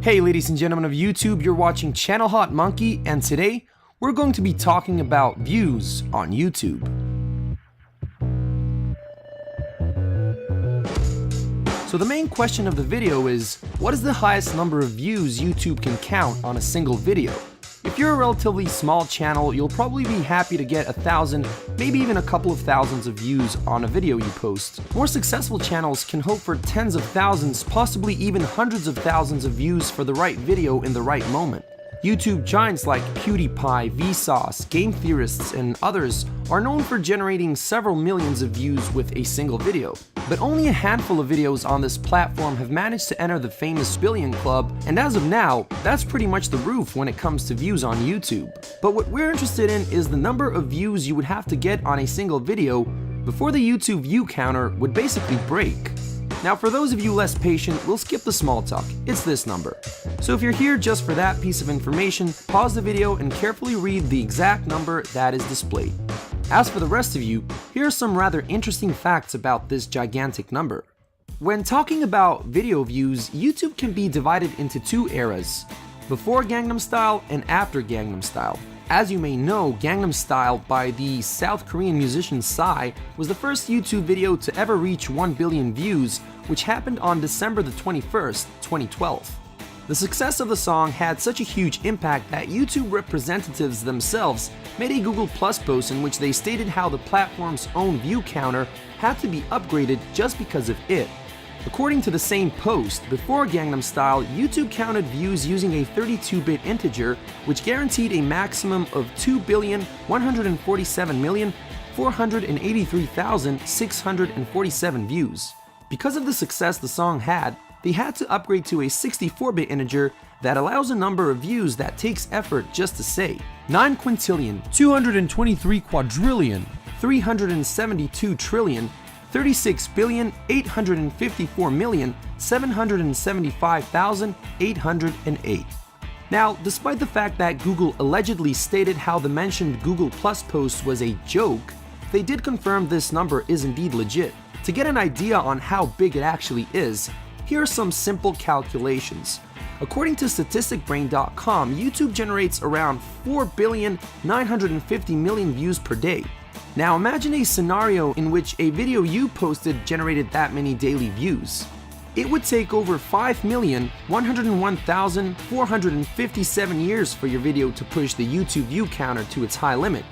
Hey ladies and gentlemen of YouTube, you're watching Channel Hot Monkey, and today we're going to be talking about views on YouTube. So the main question of the video is, what is the highest number of views YouTube can count on a single video? If you're a relatively small channel, you'll probably be happy to get 1,000, maybe even a couple of thousands of views on a video you post. More successful channels can hope for tens of thousands, possibly even hundreds of thousands of views for the right video in the right moment. YouTube giants like PewDiePie, Vsauce, game theorists, and others are known for generating several millions of views with a single video. But only a handful of videos on this platform have managed to enter the famous billion club, and as of now, that's pretty much the roof when it comes to views on YouTube. But what we're interested in is the number of views you would have to get on a single video before the YouTube view counter would basically break. Now for those of you less patient, we'll skip the small talk, it's this number. So if you're here just for that piece of information, pause the video and carefully read the exact number that is displayed. As for the rest of you, here are some rather interesting facts about this gigantic number. When talking about video views, YouTube can be divided into two eras, before Gangnam Style and after Gangnam Style. As you may know, Gangnam Style by the South Korean musician Psy was the first YouTube video to ever reach 1 billion views, which happened on December the 21st, 2012. The success of the song had such a huge impact that YouTube representatives themselves made a Google Plus post in which they stated how the platform's own view counter had to be upgraded just because of it. According to the same post, before Gangnam Style, YouTube counted views using a 32-bit integer, which guaranteed a maximum of 2,147,483,647 views. Because of the success the song had, they had to upgrade to a 64-bit integer that allows a number of views that takes effort just to say. 9 quintillion, 223 quadrillion, 372 trillion, 36,854,775,808. Now, despite the fact that Google allegedly stated how the mentioned Google Plus post was a joke, they did confirm this number is indeed legit. To get an idea on how big it actually is, here are some simple calculations. According to statisticbrain.com, YouTube generates around 4,950,000,000 views per day. Now imagine a scenario in which a video you posted generated that many daily views. It would take over 5,101,457 years for your video to push the YouTube view counter to its high limit.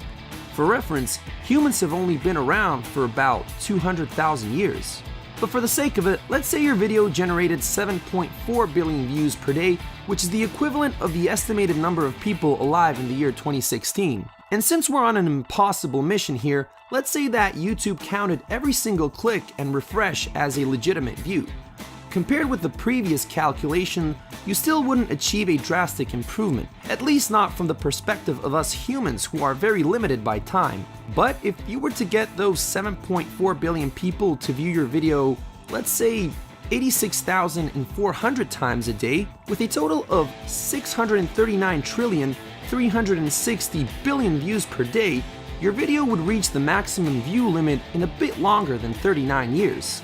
For reference, humans have only been around for about 200,000 years. But for the sake of it, let's say your video generated 7.4 billion views per day, which is the equivalent of the estimated number of people alive in the year 2016. And since we're on an impossible mission here, let's say that YouTube counted every single click and refresh as a legitimate view. Compared with the previous calculation, you still wouldn't achieve a drastic improvement, at least not from the perspective of us humans who are very limited by time. But if you were to get those 7.4 billion people to view your video, let's say 86,400 times a day, with a total of 639,360 billion views per day, your video would reach the maximum view limit in a bit longer than 39 years.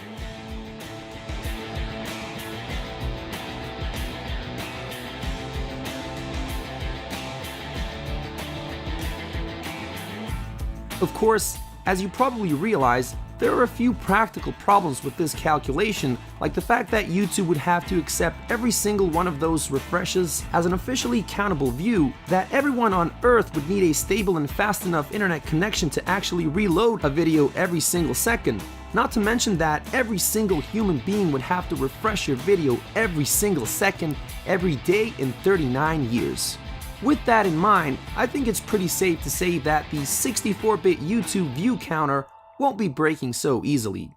Of course, as you probably realize, there are a few practical problems with this calculation, like the fact that YouTube would have to accept every single one of those refreshes as an officially countable view, that everyone on Earth would need a stable and fast enough internet connection to actually reload a video every single second, not to mention that every single human being would have to refresh your video every single second, every day in 39 years. With that in mind, I think it's pretty safe to say that the 64-bit YouTube view counter won't be breaking so easily.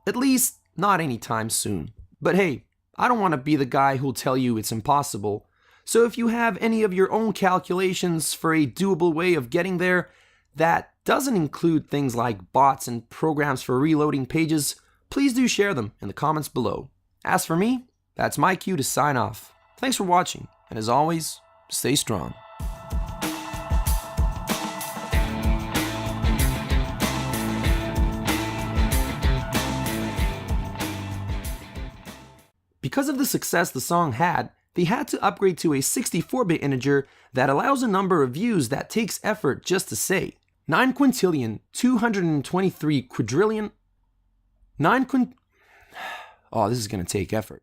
At least, not anytime soon. But hey, I don't want to be the guy who'll tell you it's impossible. So if you have any of your own calculations for a doable way of getting there that doesn't include things like bots and programs for reloading pages, please do share them in the comments below. As for me, that's my cue to sign off. Thanks for watching, and as always, stay strong. Because of the success the song had, they had to upgrade to a 64-bit integer that allows a number of views that takes effort just to say. 9 quintillion, 223 quadrillion, 9 quint... Oh, this is going to take effort.